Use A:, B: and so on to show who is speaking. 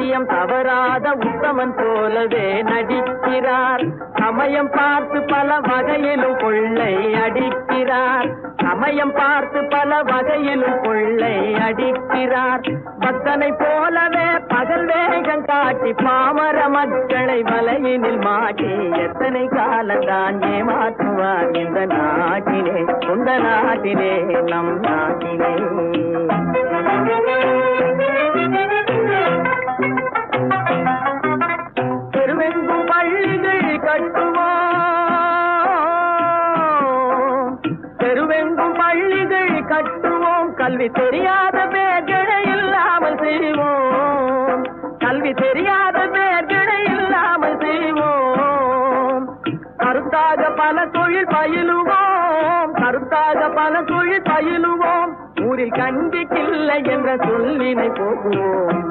A: சத்தியம் தவறாத உத்தமன் போலவே நடிக்கிறார். சமயம் பார்த்து பல வகையிலும் கொள்ளை அடிக்கிறார். சமயம் பார்த்து பல வகையிலும் கொள்ளை அடிக்கிறார். பக்தனை போலவே பகல் வேகம் காட்டி பாமர மக்களை வலையினில் மாட்டி எத்தனை காலந்தான் ஏமாற்றுவார் இந்த நாட்டிலே, சொந்த நாட்டிலே, நம் நாட்டிலே. தெருவெங்கும் பள்ளிகள் கட்டுவோம், தெருவெங்கும் பள்ளிகள் கட்டுவோம். கல்வி தெரியாத பேர்களை இல்லாமல் செய்வோம், கல்வி தெரியாத பேர்களை இல்லாமல் செய்வோம். கருத்தாக பல தொழில் பயிலுவோம், கருத்தாக பல தொழில் பயிலுவோம். ஊரில் கண்டிக்கில்லை என்ற சொல்லினை போக்குவோம்.